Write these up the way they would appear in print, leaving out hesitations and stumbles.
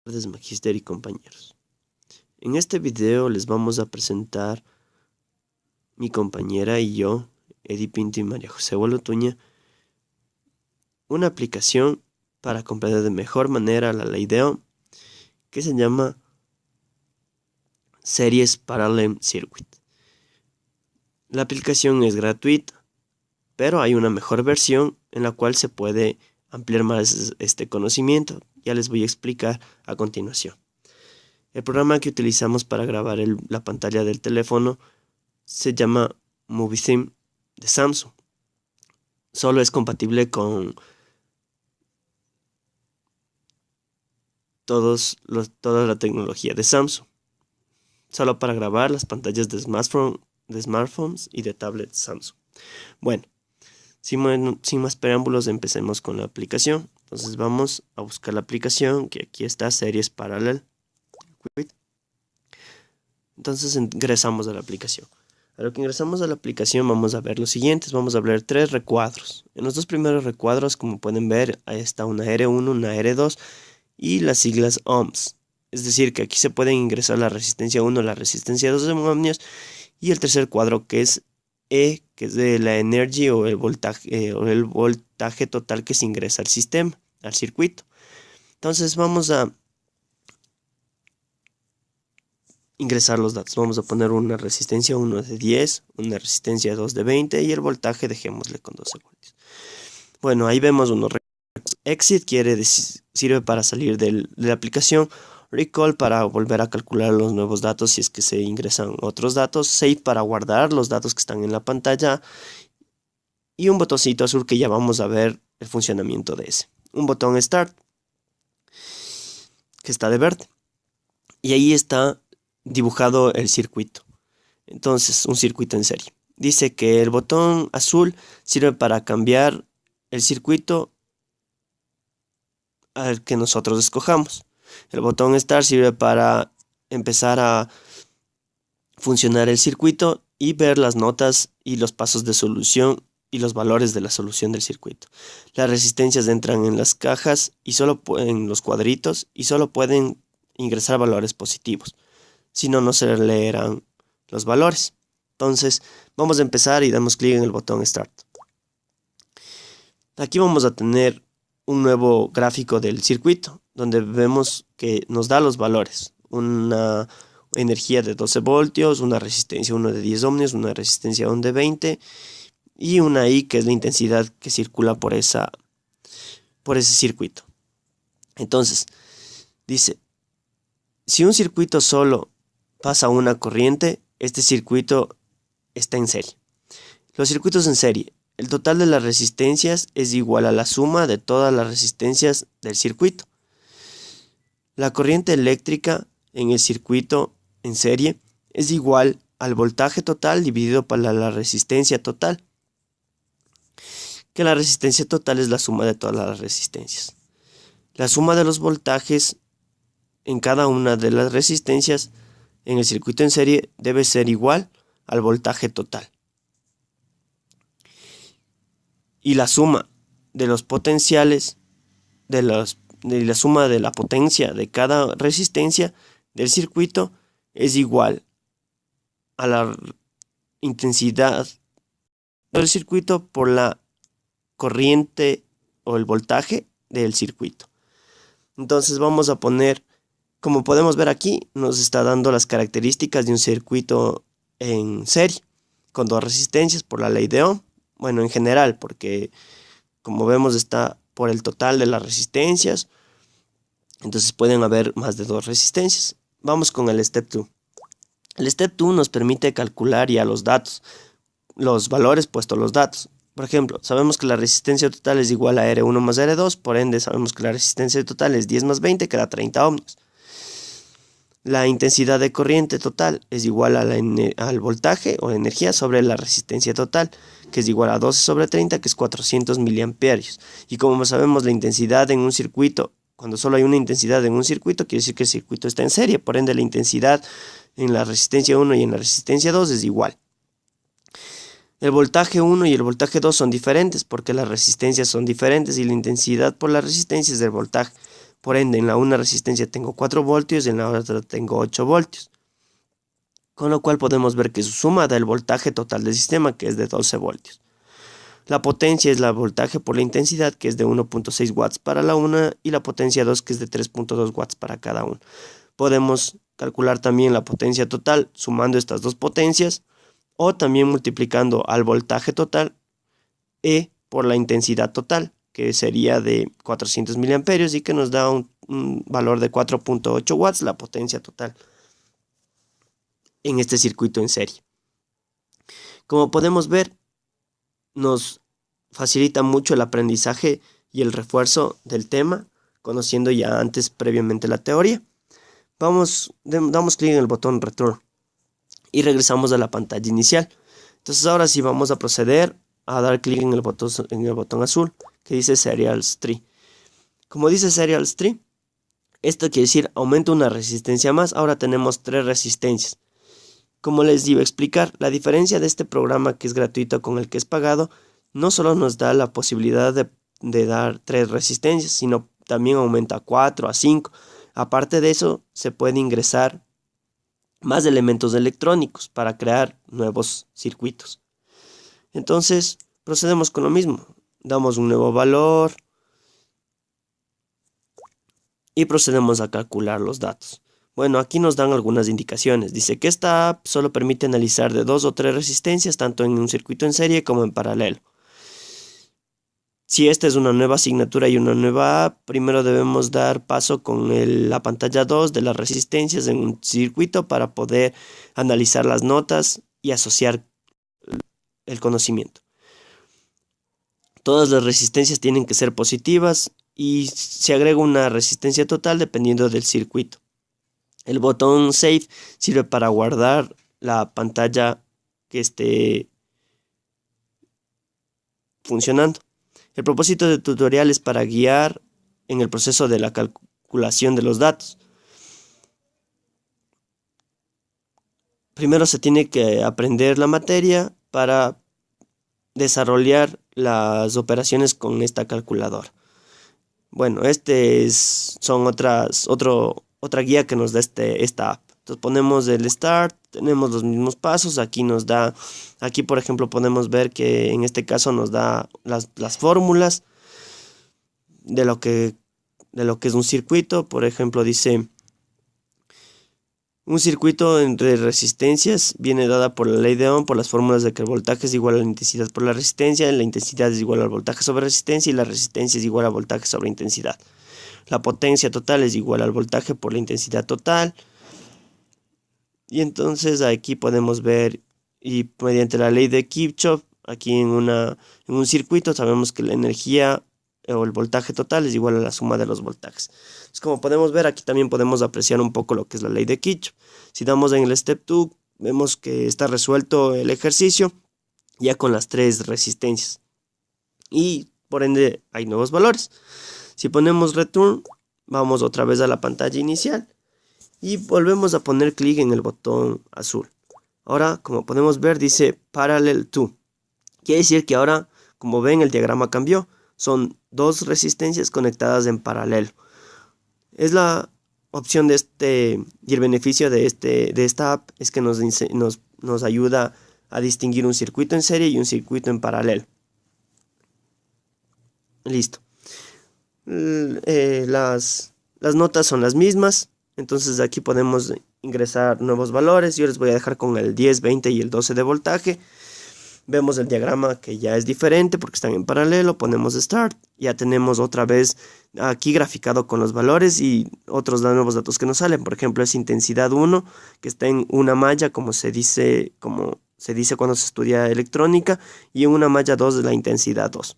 Buenas tardes, Magister y compañeros. En este video les vamos a presentar mi compañera y yo, Edi Pinto y María José Bolotuña, una aplicación para comprender de mejor manera la ley de Ohm que se llama Series Parallel Circuit. La aplicación es gratuita, pero hay una mejor versión en la cual se puede ampliar más este conocimiento. Ya les voy a explicar a continuación. El programa que utilizamos para grabar la pantalla del teléfono se llama MovieTheme de Samsung. Solo es compatible con toda la tecnología de Samsung. Solo para grabar las pantallas de smartphones y de tablets Samsung. Bueno, sin más preámbulos, empecemos con la aplicación. Entonces vamos a buscar la aplicación, que aquí está, Series Parallel. Entonces ingresamos a la aplicación. A lo que ingresamos a la aplicación vamos a ver los siguientes. Vamos a ver 3 recuadros. En los dos primeros recuadros, como pueden ver, ahí está una R1, una R2 y las siglas ohms. Es decir, que aquí se pueden ingresar la resistencia 1, la resistencia 2 de ohmios, y el tercer cuadro que es E, que es de la energy o el voltaje total que se ingresa al sistema, al circuito. Entonces vamos a ingresar los datos. Vamos a poner una resistencia 1 de 10, una resistencia 2 de 20 y el voltaje dejémosle con 12 voltios. Bueno, ahí vemos unos exit, sirve para salir de la aplicación. Recall para volver a calcular los nuevos datos si es que se ingresan otros datos. Save para guardar los datos que están en la pantalla. Y un botoncito azul que ya vamos a ver el funcionamiento de ese. Un botón Start que está de verde. Y ahí está dibujado el circuito. Entonces, un circuito en serie. Dice que el botón azul sirve para cambiar el circuito al que nosotros escojamos. El botón Start sirve para empezar a funcionar el circuito y ver las notas y los pasos de solución y los valores de la solución del circuito. Las resistencias entran en las cajas y solo en los cuadritos y solo pueden ingresar valores positivos. Si no, no se leerán los valores. Entonces, vamos a empezar y damos clic en el botón Start. Aquí vamos a tener un nuevo gráfico del circuito, donde vemos que nos da los valores. Una energía de 12 voltios, una resistencia 1 de 10 ohmios, una resistencia 1 de 20 y una I, que es la intensidad que circula por ese circuito. Entonces, dice, si un circuito solo pasa una corriente, este circuito está en serie. Los circuitos en serie, el total de las resistencias es igual a la suma de todas las resistencias del circuito. La corriente eléctrica en el circuito en serie es igual al voltaje total dividido por la resistencia total, que la resistencia total es la suma de todas las resistencias. La suma de los voltajes en cada una de las resistencias en el circuito en serie debe ser igual al voltaje total. Y la suma de los potenciales, de la suma de la potencia de cada resistencia del circuito es igual a la intensidad del circuito por la corriente o el voltaje del circuito. Entonces vamos a poner, como podemos ver aquí, nos está dando las características de un circuito en serie con dos resistencias por la ley de Ohm. Bueno, en general, porque como vemos está por el total de las resistencias, entonces pueden haber más de dos resistencias. Vamos con el Step 2. El Step 2 nos permite calcular ya los datos, los valores puestos los datos. Por ejemplo, sabemos que la resistencia total es igual a R1 más R2, por ende sabemos que la resistencia total es 10 más 20, que da 30 ohmios. La intensidad de corriente total es igual al voltaje o energía sobre la resistencia total, que es igual a 12 sobre 30, que es 400 miliamperios. Y como sabemos, la intensidad en un circuito, cuando solo hay una intensidad en un circuito, quiere decir que el circuito está en serie, por ende la intensidad en la resistencia 1 y en la resistencia 2 es igual. El voltaje 1 y el voltaje 2 son diferentes porque las resistencias son diferentes y la intensidad por la resistencia es del voltaje. Por ende, en la una resistencia tengo 4 voltios y en la otra tengo 8 voltios. Con lo cual podemos ver que su suma da el voltaje total del sistema, que es de 12 voltios. La potencia es la voltaje por la intensidad, que es de 1.6 watts para la una, y la potencia 2, que es de 3.2 watts para cada una. Podemos calcular también la potencia total sumando estas dos potencias, o también multiplicando al voltaje total E por la intensidad total, que sería de 400 miliamperios y que nos da un valor de 4.8 watts, la potencia total en este circuito en serie. Como podemos ver, nos facilita mucho el aprendizaje y el refuerzo del tema, conociendo ya antes previamente la teoría. Damos clic en el botón Return y regresamos a la pantalla inicial. Entonces ahora sí vamos a proceder a dar clic en el botón azul que dice Serials Tree. Como dice Serials Tree, esto quiere decir aumenta una resistencia más. Ahora tenemos 3 resistencias. Como les iba a explicar, la diferencia de este programa que es gratuito con el que es pagado no solo nos da la posibilidad de dar 3 resistencias, sino también aumenta a 4, a 5. Aparte de eso, se puede ingresar más elementos electrónicos para crear nuevos circuitos. Entonces, procedemos con lo mismo. Damos un nuevo valor y procedemos a calcular los datos. Bueno, aquí nos dan algunas indicaciones. Dice que esta app solo permite analizar de 2 o 3 resistencias, tanto en un circuito en serie como en paralelo. Si esta es una nueva asignatura y una nueva app, primero debemos dar paso con la pantalla 2 de las resistencias en un circuito para poder analizar las notas y asociar el conocimiento. Todas las resistencias tienen que ser positivas y se agrega una resistencia total dependiendo del circuito. El botón Save sirve para guardar la pantalla que esté funcionando. El propósito del tutorial es para guiar en el proceso de la calculación de los datos. Primero se tiene que aprender la materia para desarrollar las operaciones con esta calculadora. Bueno, otra guía que nos da esta app. Entonces ponemos el Start, tenemos los mismos pasos. Aquí por ejemplo podemos ver que en este caso nos da las fórmulas de lo que es un circuito. Por ejemplo dice: un circuito entre resistencias viene dada por la ley de Ohm por las fórmulas de que el voltaje es igual a la intensidad por la resistencia, la intensidad es igual al voltaje sobre resistencia y la resistencia es igual al voltaje sobre intensidad. La potencia total es igual al voltaje por la intensidad total. Y entonces aquí podemos ver, y mediante la ley de Kirchhoff, aquí en un circuito sabemos que la energía o el voltaje total es igual a la suma de los voltajes. Entonces, como podemos ver, aquí también podemos apreciar un poco lo que es la ley de Kirchhoff. Si damos en el Step 2, vemos que está resuelto el ejercicio ya con las 3 resistencias. Y por ende hay nuevos valores. Si ponemos Return, vamos otra vez a la pantalla inicial y volvemos a poner clic en el botón azul. Ahora, como podemos ver, dice Parallel 2. Quiere decir que ahora, como ven, el diagrama cambió. Son 2 resistencias conectadas en paralelo. Es la opción de y el beneficio de esta app es que nos ayuda a distinguir un circuito en serie y un circuito en paralelo. Listo. Las notas son las mismas. Entonces aquí podemos ingresar nuevos valores. Yo les voy a dejar con el 10, 20 y el 12 de voltaje. Vemos el diagrama que ya es diferente porque están en paralelo. Ponemos Start. Ya tenemos otra vez aquí graficado con los valores y otros nuevos datos que nos salen. Por ejemplo, es intensidad 1, que está en una malla, como se dice cuando se estudia electrónica, y en una malla 2 de la intensidad 2.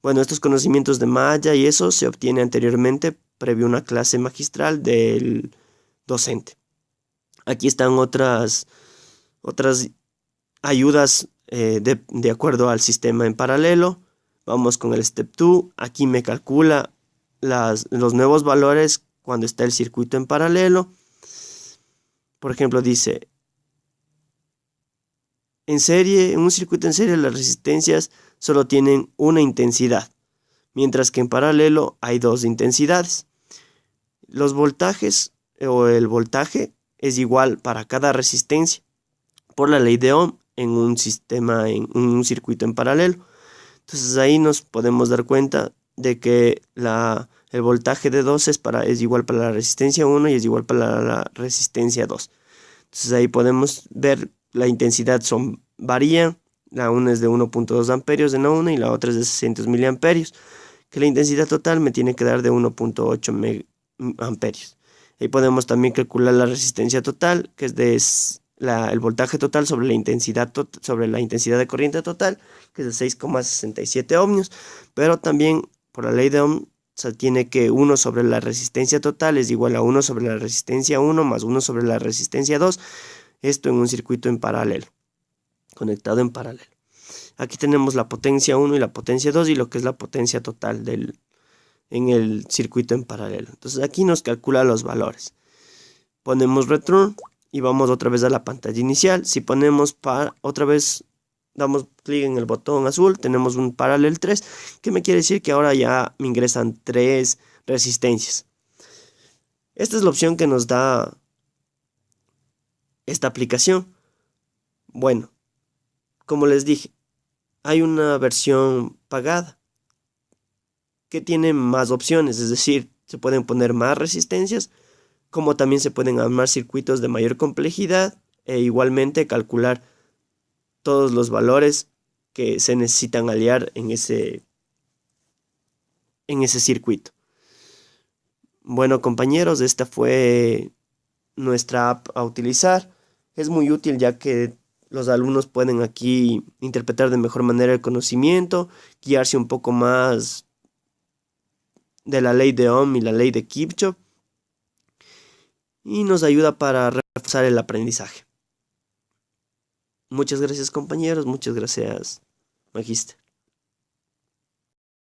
Bueno, estos conocimientos de malla y eso se obtiene anteriormente previo a una clase magistral del docente. Aquí están otras ayudas de acuerdo al sistema en paralelo. Vamos con el Step 2. Aquí me calcula los nuevos valores cuando está el circuito en paralelo. Por ejemplo, dice: en un circuito en serie las resistencias solo tienen una intensidad, mientras que en paralelo hay 2 intensidades. Los voltajes o el voltaje es igual para cada resistencia por la ley de Ohm en un sistema, en un circuito en paralelo. Entonces ahí nos podemos dar cuenta de que el voltaje de 2 es igual para la resistencia 1 y es igual para la resistencia 2. Entonces ahí podemos ver la intensidad varía. La una es de 1.2 amperios en la una y la otra es de 600 miliamperios. Que la intensidad total me tiene que dar de 1.8 amperios. Ahí podemos también calcular la resistencia total, que es el voltaje total sobre la intensidad de corriente total, que es de 6,67 ohmios. Pero también por la ley de Ohm se tiene que 1 sobre la resistencia total es igual a 1 sobre la resistencia 1 más 1 sobre la resistencia 2. Esto en un circuito en paralelo, conectado en paralelo. Aquí tenemos la potencia 1 y la potencia 2 y lo que es la potencia total en el circuito en paralelo. Entonces aquí nos calcula los valores. Ponemos return y vamos otra vez a la pantalla inicial. Si ponemos otra vez, damos clic en el botón azul, tenemos un paralel 3, que me quiere decir que ahora ya me ingresan 3 resistencias. Esta es la opción que nos da esta aplicación. Bueno, como les dije, hay una versión pagada que tiene más opciones, es decir, se pueden poner más resistencias, como también se pueden armar circuitos de mayor complejidad e igualmente calcular todos los valores que se necesitan aliar en ese circuito. Bueno, compañeros, esta fue nuestra app a utilizar. Es muy útil ya que los alumnos pueden aquí interpretar de mejor manera el conocimiento, guiarse un poco más de la ley de Ohm y la ley de Kirchhoff, y nos ayuda para reforzar el aprendizaje. Muchas gracias, compañeros, muchas gracias, Magista.